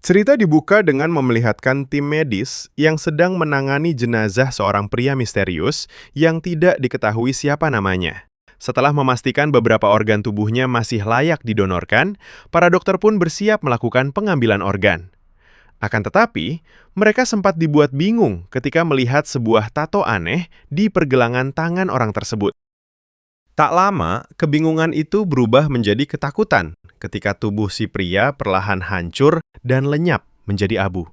Cerita dibuka dengan memelihatkan tim medis yang sedang menangani jenazah seorang pria misterius yang tidak diketahui siapa namanya. Setelah memastikan beberapa organ tubuhnya masih layak didonorkan, para dokter pun bersiap melakukan pengambilan organ. Akan tetapi, mereka sempat dibuat bingung ketika melihat sebuah tato aneh di pergelangan tangan orang tersebut. Tak lama, kebingungan itu berubah menjadi ketakutan ketika tubuh si pria perlahan hancur dan lenyap menjadi abu.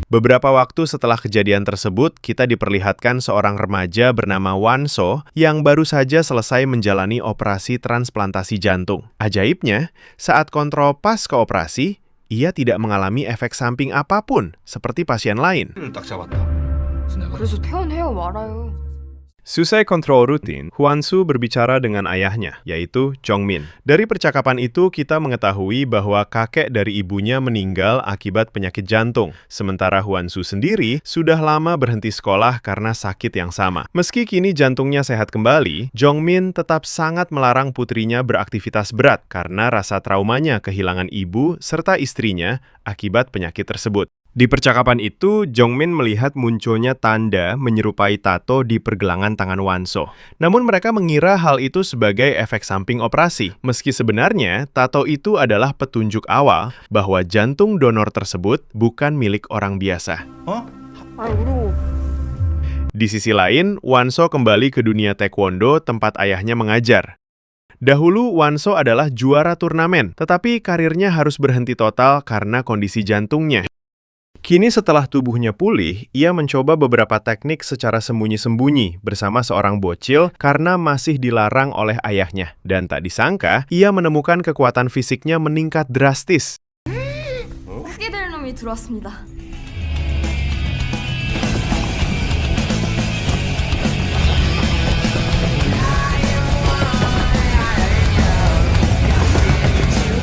Beberapa waktu setelah kejadian tersebut, kita diperlihatkan seorang remaja bernama Wanso yang baru saja selesai menjalani operasi transplantasi jantung. Ajaibnya, saat kontrol pasca operasi, ia tidak mengalami efek samping apapun seperti pasien lain. 딱 잡았다. 그래서 퇴원해요 말아요. Selesai kontrol rutin, Hwansu berbicara dengan ayahnya, yaitu Jongmin. Dari percakapan itu, kita mengetahui bahwa kakek dari ibunya meninggal akibat penyakit jantung. Sementara Hwansu sendiri sudah lama berhenti sekolah karena sakit yang sama. Meski kini jantungnya sehat kembali, Jongmin tetap sangat melarang putrinya beraktivitas berat karena rasa traumanya kehilangan ibu serta istrinya akibat penyakit tersebut. Di percakapan itu, Jongmin melihat munculnya tanda menyerupai tato di pergelangan tangan Wanso. Namun mereka mengira hal itu sebagai efek samping operasi. Meski sebenarnya, tato itu adalah petunjuk awal bahwa jantung donor tersebut bukan milik orang biasa. 아이고. Di sisi lain, Wanso kembali ke dunia taekwondo tempat ayahnya mengajar. Dahulu, Wanso adalah juara turnamen, tetapi karirnya harus berhenti total karena kondisi jantungnya. Kini setelah tubuhnya pulih, ia mencoba beberapa teknik secara sembunyi-sembunyi bersama seorang bocil karena masih dilarang oleh ayahnya. Dan tak disangka, ia menemukan kekuatan fisiknya meningkat drastis. 크게 될 놈이 들어왔습니다.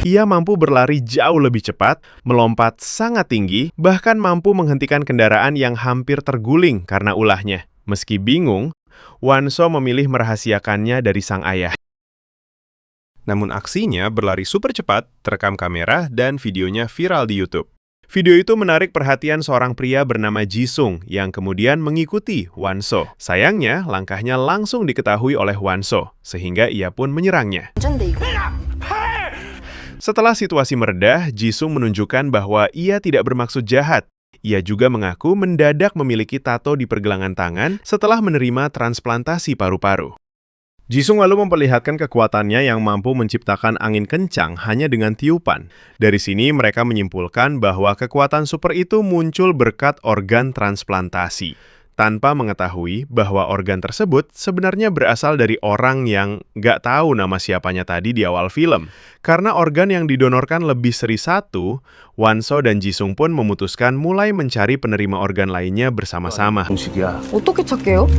Ia mampu berlari jauh lebih cepat, melompat sangat tinggi, bahkan mampu menghentikan kendaraan yang hampir terguling karena ulahnya. Meski bingung, Wanso memilih merahasiakannya dari sang ayah. Namun aksinya berlari super cepat, terekam kamera, dan videonya viral di YouTube. Video itu menarik perhatian seorang pria bernama Jisung yang kemudian mengikuti Wanso. Sayangnya, langkahnya langsung diketahui oleh Wanso, sehingga ia pun menyerangnya. 어쩐데 이거? Setelah situasi meredah, Jisung menunjukkan bahwa ia tidak bermaksud jahat. Ia juga mengaku mendadak memiliki tato di pergelangan tangan setelah menerima transplantasi paru-paru. Jisung lalu memperlihatkan kekuatannya yang mampu menciptakan angin kencang hanya dengan tiupan. Dari sini mereka menyimpulkan bahwa kekuatan super itu muncul berkat organ transplantasi, tanpa mengetahui bahwa organ tersebut sebenarnya berasal dari orang yang nggak tahu nama siapanya tadi di awal film. Karena organ yang didonorkan lebih seri satu, Wanso dan Jisung pun memutuskan mulai mencari penerima organ lainnya bersama-sama. 공식이야. 어떻게 찾게요?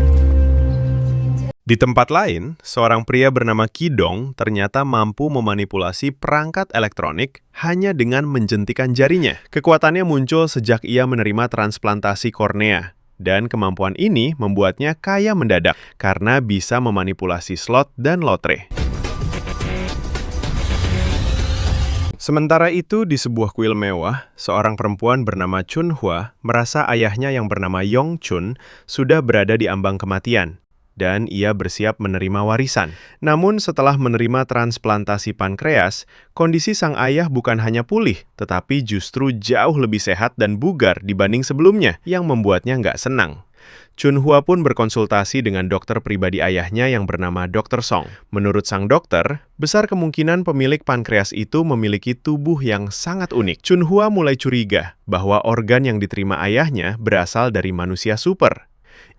Di tempat lain, seorang pria bernama Kidong ternyata mampu memanipulasi perangkat elektronik hanya dengan menjentikan jarinya. Kekuatannya muncul sejak ia menerima transplantasi kornea. Dan kemampuan ini membuatnya kaya mendadak karena bisa memanipulasi slot dan lotre. Sementara itu, di sebuah kuil mewah, seorang perempuan bernama Chun Hwa merasa ayahnya yang bernama Yong Chun sudah berada di ambang kematian, dan ia bersiap menerima warisan. Namun setelah menerima transplantasi pankreas, kondisi sang ayah bukan hanya pulih, tetapi justru jauh lebih sehat dan bugar dibanding sebelumnya, yang membuatnya nggak senang. Chun Hwa pun berkonsultasi dengan dokter pribadi ayahnya yang bernama Dr. Song. Menurut sang dokter, besar kemungkinan pemilik pankreas itu memiliki tubuh yang sangat unik. Chun Hwa mulai curiga bahwa organ yang diterima ayahnya berasal dari manusia super.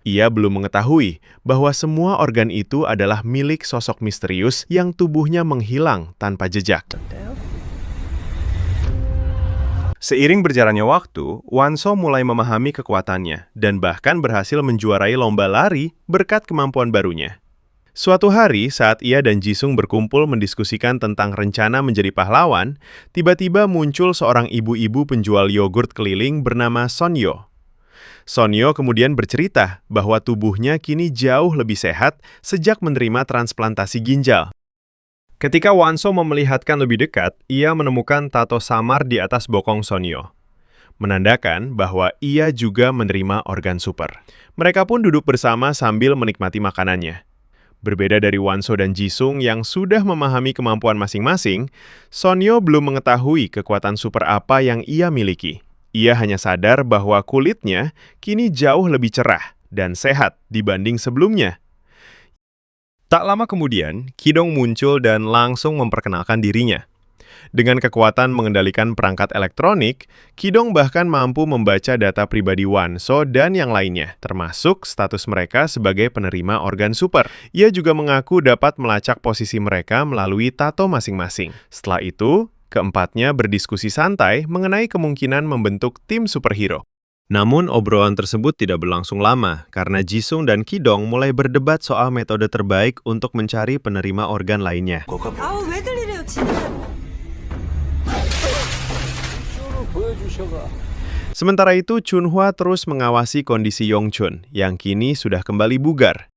Ia belum mengetahui bahwa semua organ itu adalah milik sosok misterius yang tubuhnya menghilang tanpa jejak. Seiring berjalannya waktu, Wanso mulai memahami kekuatannya dan bahkan berhasil menjuarai lomba lari berkat kemampuan barunya. Suatu hari, saat ia dan Jisung berkumpul mendiskusikan tentang rencana menjadi pahlawan, tiba-tiba muncul seorang ibu-ibu penjual yogurt keliling bernama Sonyo. Sonyo kemudian bercerita bahwa tubuhnya kini jauh lebih sehat sejak menerima transplantasi ginjal. Ketika Wanso memelihatkan lebih dekat, ia menemukan tato samar di atas bokong Sonyo, menandakan bahwa ia juga menerima organ super. Mereka pun duduk bersama sambil menikmati makanannya. Berbeda dari Wanso dan Jisung yang sudah memahami kemampuan masing-masing, Sonyo belum mengetahui kekuatan super apa yang ia miliki. Ia hanya sadar bahwa kulitnya kini jauh lebih cerah dan sehat dibanding sebelumnya. Tak lama kemudian, Kidong muncul dan langsung memperkenalkan dirinya. Dengan kekuatan mengendalikan perangkat elektronik, Kidong bahkan mampu membaca data pribadi Wanso dan yang lainnya, termasuk status mereka sebagai penerima organ super. Ia juga mengaku dapat melacak posisi mereka melalui tato masing-masing. Setelah itu, keempatnya berdiskusi santai mengenai kemungkinan membentuk tim superhero. Namun, obrolan tersebut tidak berlangsung lama karena Jisung dan Kidong mulai berdebat soal metode terbaik untuk mencari penerima organ lainnya. 아우 왜 들리래요 진짜. Sementara itu, Chunhwa terus mengawasi kondisi Yongchun yang kini sudah kembali bugar.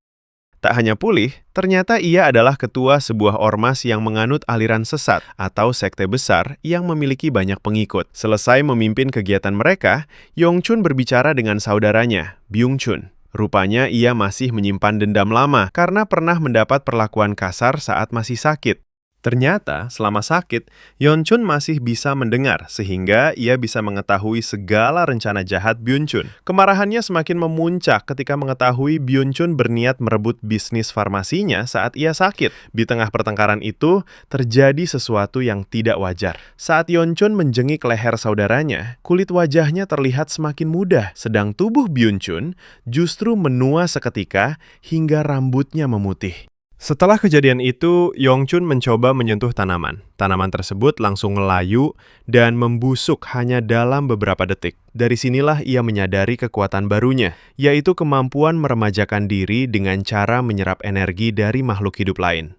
Tak hanya pulih, ternyata ia adalah ketua sebuah ormas yang menganut aliran sesat atau sekte besar yang memiliki banyak pengikut. Selesai memimpin kegiatan mereka, Yongchun berbicara dengan saudaranya, Byung-chun. Rupanya ia masih menyimpan dendam lama karena pernah mendapat perlakuan kasar saat masih sakit. Ternyata, selama sakit, Yeonchun masih bisa mendengar sehingga ia bisa mengetahui segala rencana jahat Byun-chun. Kemarahannya semakin memuncak ketika mengetahui Byun-chun berniat merebut bisnis farmasinya saat ia sakit. Di tengah pertengkaran itu, terjadi sesuatu yang tidak wajar. Saat Yeonchun menjengik leher saudaranya, kulit wajahnya terlihat semakin muda, sedang tubuh Byun-chun justru menua seketika hingga rambutnya memutih. Setelah kejadian itu, Yongchun mencoba menyentuh tanaman. Tanaman tersebut langsung ngelayu dan membusuk hanya dalam beberapa detik. Dari sinilah ia menyadari kekuatan barunya, yaitu kemampuan meremajakan diri dengan cara menyerap energi dari makhluk hidup lain.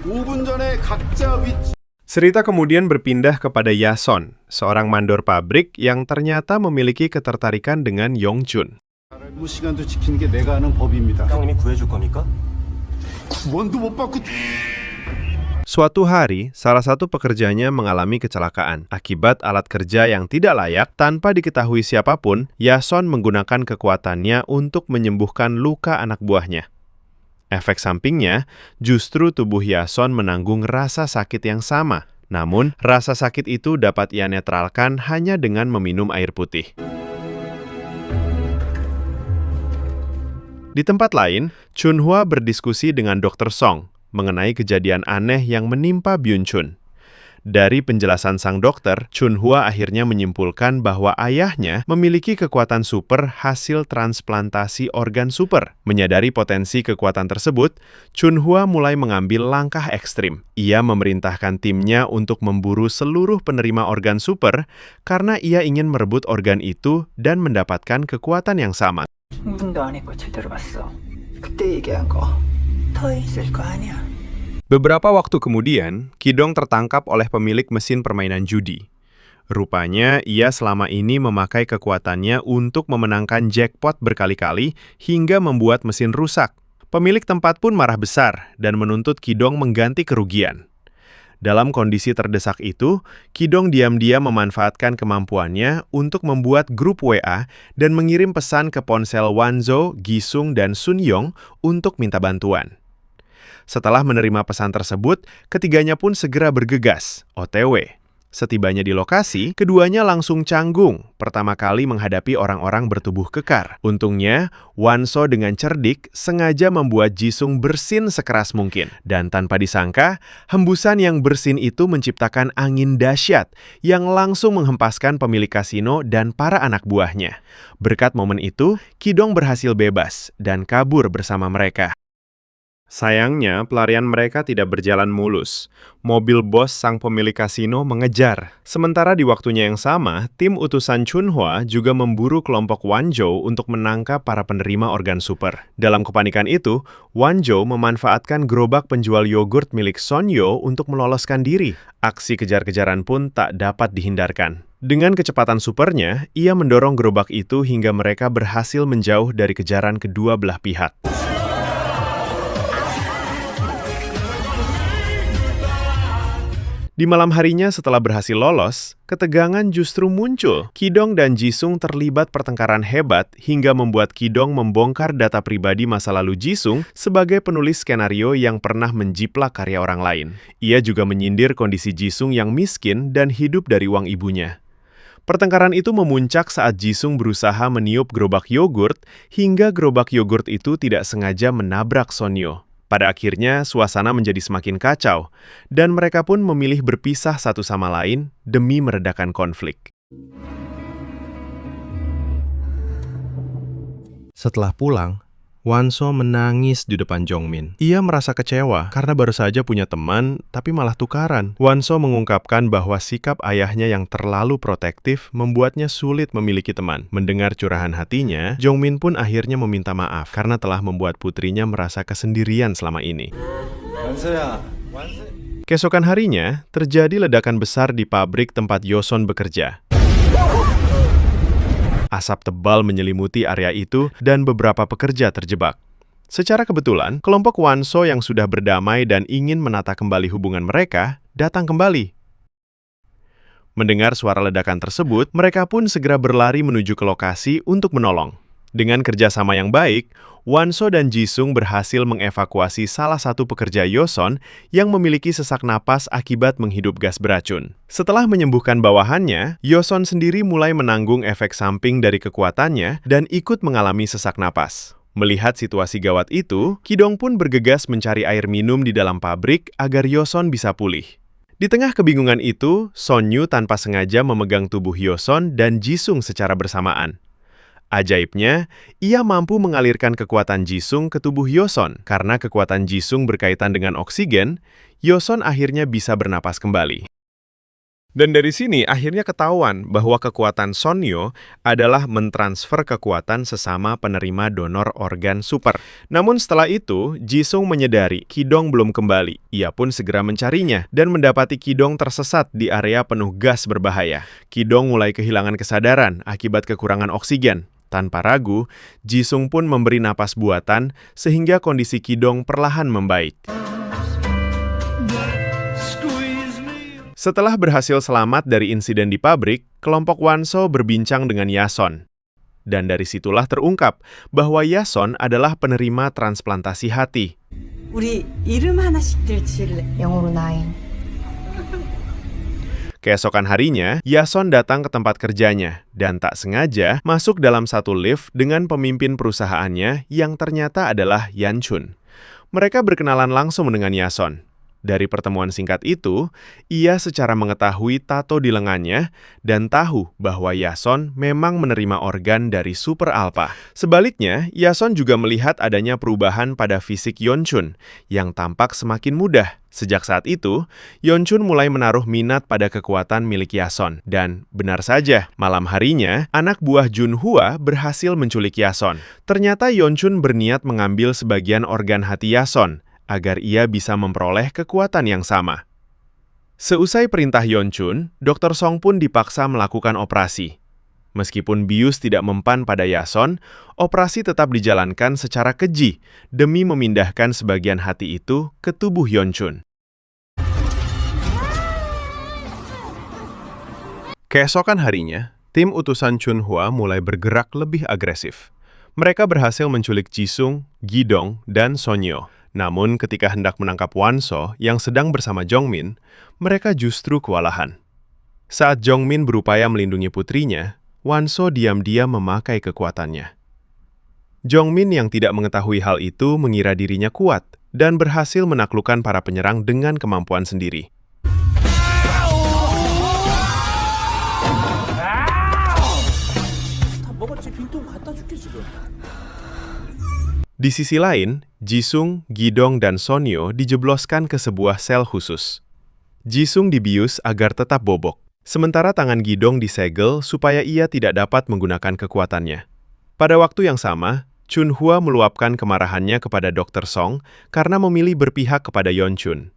5분 전에 각자 위치 Cerita kemudian berpindah kepada Yason, seorang mandor pabrik yang ternyata memiliki ketertarikan dengan Yongchun. 업무 시간도 지키는 게 내가 하는 법입니다. 형님이 구해줄 겁니까? 구원도 못 받고 Suatu hari, salah satu pekerjanya mengalami kecelakaan. Akibat alat kerja yang tidak layak, tanpa diketahui siapapun, Yason menggunakan kekuatannya untuk menyembuhkan luka anak buahnya. Efek sampingnya, justru tubuh Yason menanggung rasa sakit yang sama. Namun, rasa sakit itu dapat ia netralkan hanya dengan meminum air putih. Di tempat lain, Chunhwa berdiskusi dengan Dr. Song mengenai kejadian aneh yang menimpa Byun-chun. Dari penjelasan sang dokter, Chunhwa akhirnya menyimpulkan bahwa ayahnya memiliki kekuatan super hasil transplantasi organ super. Menyadari potensi kekuatan tersebut, Chunhwa mulai mengambil langkah ekstrim. Ia memerintahkan timnya untuk memburu seluruh penerima organ super karena ia ingin merebut organ itu dan mendapatkan kekuatan yang sama. 흥분도 안 했고 제대로 봤어. 그때 얘기한 거 더 있을 거 아니야. Beberapa waktu kemudian, Kidong tertangkap oleh pemilik mesin permainan judi. Rupanya, ia selama ini memakai kekuatannya untuk memenangkan jackpot berkali-kali hingga membuat mesin rusak. Pemilik tempat pun marah besar dan menuntut Kidong mengganti kerugian. Dalam kondisi terdesak itu, Kidong diam-diam memanfaatkan kemampuannya untuk membuat grup WA dan mengirim pesan ke ponsel Wanzo, Jisung, dan Sunyong untuk minta bantuan. Setelah menerima pesan tersebut, ketiganya pun segera bergegas, OTW. Setibanya di lokasi, keduanya langsung canggung, pertama kali menghadapi orang-orang bertubuh kekar. Untungnya, Wanso dengan cerdik sengaja membuat Jisung bersin sekeras mungkin. Dan tanpa disangka, hembusan yang bersin itu menciptakan angin dahsyat yang langsung menghempaskan pemilik kasino dan para anak buahnya. Berkat momen itu, Kidong berhasil bebas dan kabur bersama mereka. Sayangnya, pelarian mereka tidak berjalan mulus. Mobil bos sang pemilik kasino mengejar. Sementara di waktunya yang sama, tim utusan Chunhwa juga memburu kelompok Wanzhou untuk menangkap para penerima organ super. Dalam kepanikan itu, Wanzhou memanfaatkan gerobak penjual yogurt milik Sonyo untuk meloloskan diri. Aksi kejar-kejaran pun tak dapat dihindarkan. Dengan kecepatan supernya, ia mendorong gerobak itu hingga mereka berhasil menjauh dari kejaran kedua belah pihak. Di malam harinya setelah berhasil lolos, ketegangan justru muncul. Ki-dong dan Jisung terlibat pertengkaran hebat hingga membuat Ki-dong membongkar data pribadi masa lalu Jisung sebagai penulis skenario yang pernah menjiplak karya orang lain. Ia juga menyindir kondisi Jisung yang miskin dan hidup dari uang ibunya. Pertengkaran itu memuncak saat Jisung berusaha meniup gerobak yogurt hingga gerobak yogurt itu tidak sengaja menabrak Sonyo. Pada akhirnya, suasana menjadi semakin kacau, dan mereka pun memilih berpisah satu sama lain demi meredakan konflik. Setelah pulang, Won-so menangis di depan Jong-min. Ia merasa kecewa karena baru saja punya teman, tapi malah tukaran. Won-so mengungkapkan bahwa sikap ayahnya yang terlalu protektif membuatnya sulit memiliki teman. Mendengar curahan hatinya, Jong-min pun akhirnya meminta maaf karena telah membuat putrinya merasa kesendirian selama ini. Keesokan harinya, terjadi ledakan besar di pabrik tempat Yoson bekerja. Asap tebal menyelimuti area itu dan beberapa pekerja terjebak. Secara kebetulan, kelompok Won-so yang sudah berdamai dan ingin menata kembali hubungan mereka, datang kembali. Mendengar suara ledakan tersebut, mereka pun segera berlari menuju ke lokasi untuk menolong. Dengan kerjasama yang baik, Won-so dan Jisung berhasil mengevakuasi salah satu pekerja Yoson yang memiliki sesak napas akibat menghirup gas beracun. Setelah menyembuhkan bawahannya, Yoson sendiri mulai menanggung efek samping dari kekuatannya dan ikut mengalami sesak napas. Melihat situasi gawat itu, Ki-dong pun bergegas mencari air minum di dalam pabrik agar Yoson bisa pulih. Di tengah kebingungan itu, Sonyu tanpa sengaja memegang tubuh Yoson dan Jisung secara bersamaan. Ajaibnya, ia mampu mengalirkan kekuatan Jisung ke tubuh Yoson. Karena kekuatan Jisung berkaitan dengan oksigen, Yoson akhirnya bisa bernapas kembali. Dan dari sini akhirnya ketahuan bahwa kekuatan Sonyo adalah mentransfer kekuatan sesama penerima donor organ super. Namun setelah itu, Jisung menyadari Ki-dong belum kembali. Ia pun segera mencarinya dan mendapati Ki-dong tersesat di area penuh gas berbahaya. Ki-dong mulai kehilangan kesadaran akibat kekurangan oksigen. Tanpa ragu, Jisung pun memberi napas buatan sehingga kondisi Ki-dong perlahan membaik. Setelah berhasil selamat dari insiden di pabrik, kelompok Won-so berbincang dengan Yason. Dan dari situlah terungkap bahwa Yason adalah penerima transplantasi hati. 우리 이름 하나 시킬래? 영어로 나인. Keesokan harinya, Yason datang ke tempat kerjanya dan tak sengaja masuk dalam satu lift dengan pemimpin perusahaannya yang ternyata adalah Yan Chun. Mereka berkenalan langsung dengan Yason. Dari pertemuan singkat itu, ia secara mengetahui tato di lengannya dan tahu bahwa Yason memang menerima organ dari Super Alpha. Sebaliknya, Yason juga melihat adanya perubahan pada fisik Yeonchun yang tampak semakin mudah. Sejak saat itu, Yeonchun mulai menaruh minat pada kekuatan milik Yason. Dan benar saja, malam harinya, anak buah Junhua berhasil menculik Yason. Ternyata Yeonchun berniat mengambil sebagian organ hati Yason agar ia bisa memperoleh kekuatan yang sama. Seusai perintah Yeonchun, Dr. Song pun dipaksa melakukan operasi. Meskipun bius tidak mempan pada Yason, operasi tetap dijalankan secara keji demi memindahkan sebagian hati itu ke tubuh Yeonchun. Keesokan harinya, tim utusan Chunhua mulai bergerak lebih agresif. Mereka berhasil menculik Jisung, Gi-dong, dan Sonyo. Namun ketika hendak menangkap Won-so yang sedang bersama Jong-min, mereka justru kewalahan. Saat Jong-min berupaya melindungi putrinya, Won-so diam-diam memakai kekuatannya. Jong-min yang tidak mengetahui hal itu mengira dirinya kuat dan berhasil menaklukkan para penyerang dengan kemampuan sendiri. Di sisi lain, Jisung, Gi-dong, dan Sonyo dijebloskan ke sebuah sel khusus. Jisung dibius agar tetap bobok, sementara tangan Gi-dong disegel supaya ia tidak dapat menggunakan kekuatannya. Pada waktu yang sama, Chunhua meluapkan kemarahannya kepada Dr. Song karena memilih berpihak kepada Yeonchun.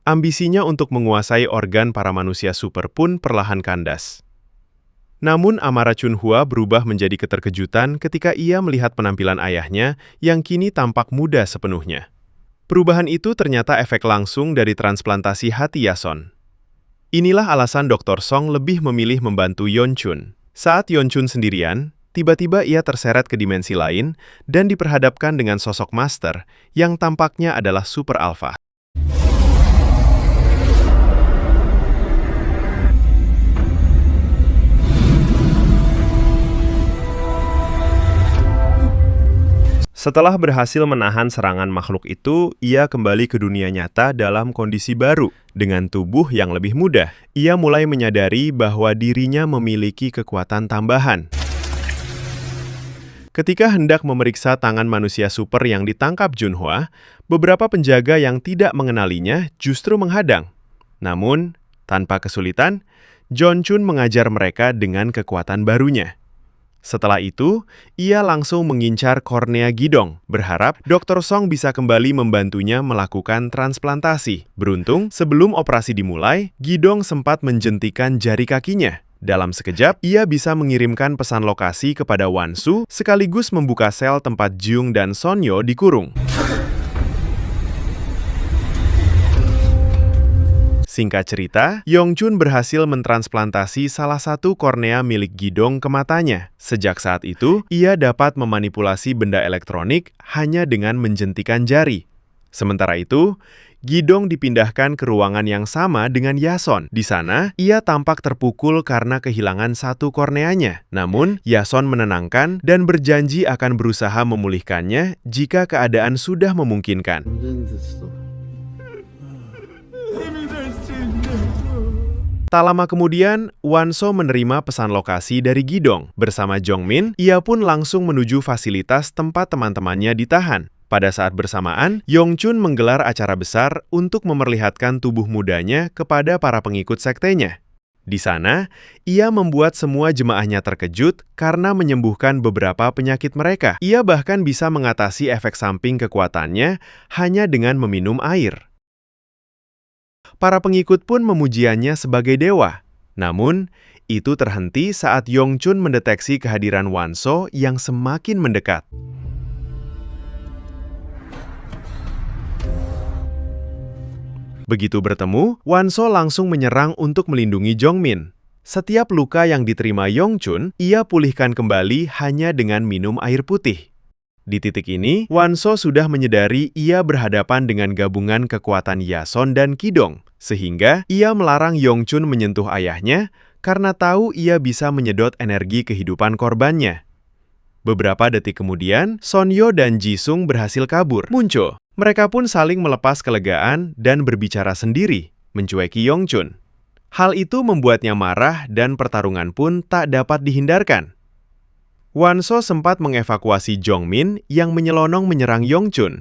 Ambisinya untuk menguasai organ para manusia super pun perlahan kandas. Namun amarah Chunhua berubah menjadi keterkejutan ketika ia melihat penampilan ayahnya yang kini tampak muda sepenuhnya. Perubahan itu ternyata efek langsung dari transplantasi hati Yason. Inilah alasan Dr. Song lebih memilih membantu Yeonchun. Saat Yeonchun sendirian, tiba-tiba ia terseret ke dimensi lain dan diperhadapkan dengan sosok master yang tampaknya adalah super alpha. Setelah berhasil menahan serangan makhluk itu, ia kembali ke dunia nyata dalam kondisi baru. Dengan tubuh yang lebih mudah, ia mulai menyadari bahwa dirinya memiliki kekuatan tambahan. Ketika hendak memeriksa tangan manusia super yang ditangkap Junhwa, beberapa penjaga yang tidak mengenalinya justru menghadang. Namun, tanpa kesulitan, Yeonchun mengajar mereka dengan kekuatan barunya. Setelah itu, ia langsung mengincar kornea Gidong, berharap Dr. Song bisa kembali membantunya melakukan transplantasi. Beruntung, sebelum operasi dimulai, Gidong sempat menjentikan jari kakinya. Dalam sekejap, ia bisa mengirimkan pesan lokasi kepada Wansu, sekaligus membuka sel tempat Jung dan Sonyo dikurung. Singkat cerita, Yeonchun berhasil mentransplantasi salah satu kornea milik Gidong ke matanya. Sejak saat itu, ia dapat memanipulasi benda elektronik hanya dengan menjentikan jari. Sementara itu, Gidong dipindahkan ke ruangan yang sama dengan Yason. Di sana, ia tampak terpukul karena kehilangan satu korneanya. Namun, Yason menenangkan dan berjanji akan berusaha memulihkannya jika keadaan sudah memungkinkan. Tak lama kemudian, Wanso menerima pesan lokasi dari Gidong. Bersama Jongmin, ia pun langsung menuju fasilitas tempat teman-temannya ditahan. Pada saat bersamaan, Yeonchun menggelar acara besar untuk memperlihatkan tubuh mudanya kepada para pengikut sektenya. Di sana, ia membuat semua jemaahnya terkejut karena menyembuhkan beberapa penyakit mereka. Ia bahkan bisa mengatasi efek samping kekuatannya hanya dengan meminum air. Para pengikut pun memujiannya sebagai dewa. Namun, itu terhenti saat Yeonchun mendeteksi kehadiran Wanso yang semakin mendekat. Begitu bertemu, Wanso langsung menyerang untuk melindungi Jongmin. Setiap luka yang diterima Yeonchun, ia pulihkan kembali hanya dengan minum air putih. Di titik ini, Wanso sudah menyadari ia berhadapan dengan gabungan kekuatan Yason dan Gidong, sehingga ia melarang Yeonchun menyentuh ayahnya karena tahu ia bisa menyedot energi kehidupan korbannya. Beberapa detik kemudian, Sonyo dan Jisung berhasil kabur. Muncul. Mereka pun saling melepas kelegaan dan berbicara sendiri, mencueki Yeonchun. Hal itu membuatnya marah dan pertarungan pun tak dapat dihindarkan. Wanso sempat mengevakuasi Jongmin yang menyelonong menyerang Yeonchun.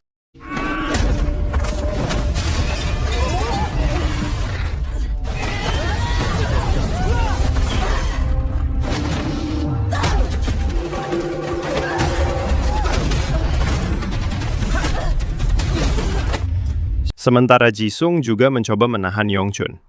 Sementara Jisung juga mencoba menahan Yeonchun.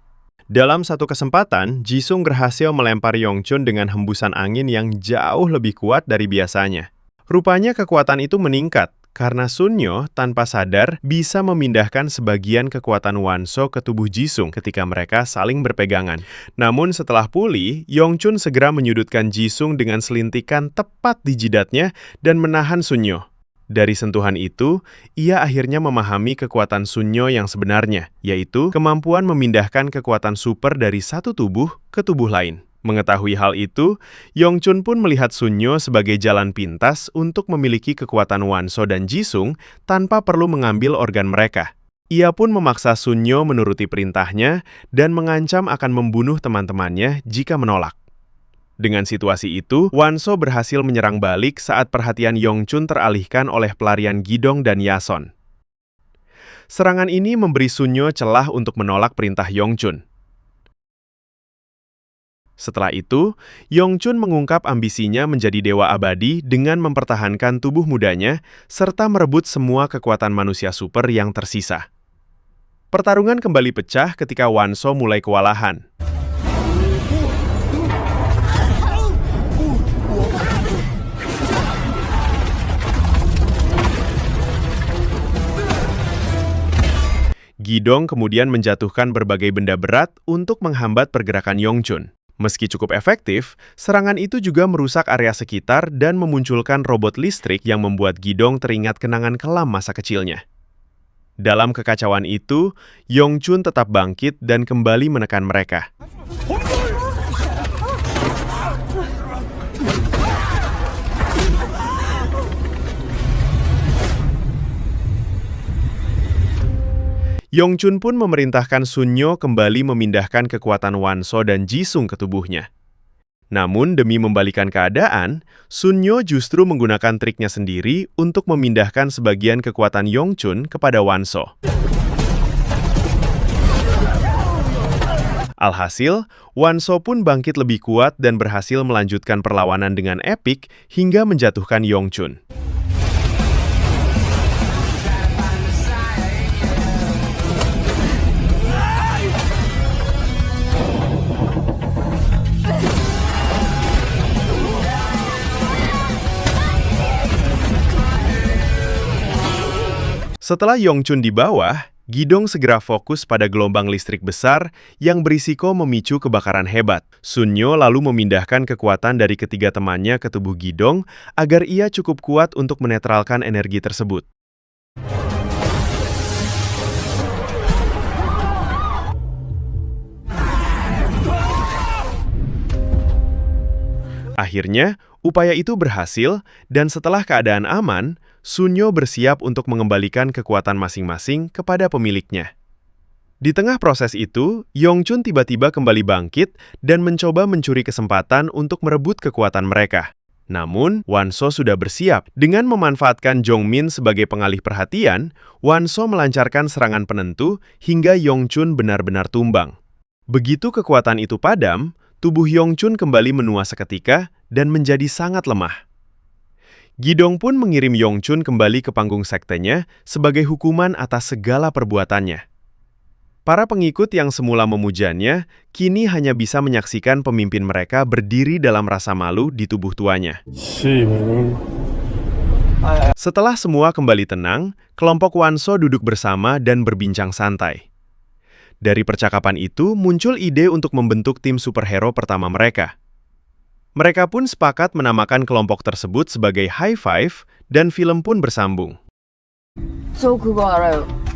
Dalam satu kesempatan, Jisung berhasil melempar Yeonchun dengan hembusan angin yang jauh lebih kuat dari biasanya. Rupanya kekuatan itu meningkat karena Sunyo tanpa sadar bisa memindahkan sebagian kekuatan Wanso ke tubuh Jisung ketika mereka saling berpegangan. Namun setelah pulih, Yeonchun segera menyudutkan Jisung dengan selintikan tepat di jidatnya dan menahan Sunyo. Dari sentuhan itu, ia akhirnya memahami kekuatan Sunyo yang sebenarnya, yaitu kemampuan memindahkan kekuatan super dari satu tubuh ke tubuh lain. Mengetahui hal itu, Yeonchun pun melihat Sunyo sebagai jalan pintas untuk memiliki kekuatan Wanso dan Jisung tanpa perlu mengambil organ mereka. Ia pun memaksa Sunyo menuruti perintahnya dan mengancam akan membunuh teman-temannya jika menolak. Dengan situasi itu, Wanso berhasil menyerang balik saat perhatian Yeonchun teralihkan oleh pelarian Gidong dan Yason. Serangan ini memberi Sunyo celah untuk menolak perintah Yeonchun. Setelah itu, Yeonchun mengungkap ambisinya menjadi dewa abadi dengan mempertahankan tubuh mudanya serta merebut semua kekuatan manusia super yang tersisa. Pertarungan kembali pecah ketika Wanso mulai kewalahan. Gidong kemudian menjatuhkan berbagai benda berat untuk menghambat pergerakan Yongchun. Meski cukup efektif, serangan itu juga merusak area sekitar dan memunculkan robot listrik yang membuat Gidong teringat kenangan kelam masa kecilnya. Dalam kekacauan itu, Yongchun tetap bangkit dan kembali menekan mereka. Yongchun pun memerintahkan Sunyo kembali memindahkan kekuatan Wanso dan Jisung ke tubuhnya. Namun, demi membalikan keadaan, Sunyo justru menggunakan triknya sendiri untuk memindahkan sebagian kekuatan Yongchun kepada Wanso. Alhasil, Wanso pun bangkit lebih kuat dan berhasil melanjutkan perlawanan dengan epik hingga menjatuhkan Yongchun. Setelah Yongchun di bawah, Gidong segera fokus pada gelombang listrik besar yang berisiko memicu kebakaran hebat. Sunyo lalu memindahkan kekuatan dari ketiga temannya ke tubuh Gidong agar ia cukup kuat untuk menetralkan energi tersebut. Akhirnya, upaya itu berhasil dan setelah keadaan aman, Sunyo bersiap untuk mengembalikan kekuatan masing-masing kepada pemiliknya. Di tengah proses itu, Yongchun tiba-tiba kembali bangkit dan mencoba mencuri kesempatan untuk merebut kekuatan mereka. Namun, Wanso sudah bersiap. Dengan memanfaatkan Jongmin sebagai pengalih perhatian, Wanso melancarkan serangan penentu hingga Yongchun benar-benar tumbang. Begitu kekuatan itu padam, tubuh Yongchun kembali menua seketika dan menjadi sangat lemah. Gidong pun mengirim Yongchun kembali ke panggung sektenya sebagai hukuman atas segala perbuatannya. Para pengikut yang semula memujanya, kini hanya bisa menyaksikan pemimpin mereka berdiri dalam rasa malu di tubuh tuanya. Setelah semua kembali tenang, kelompok Wanso duduk bersama dan berbincang santai. Dari percakapan itu, muncul ide untuk membentuk tim superhero pertama mereka. Mereka pun sepakat menamakan kelompok tersebut sebagai High Five dan film pun bersambung. 저 그거 알아요.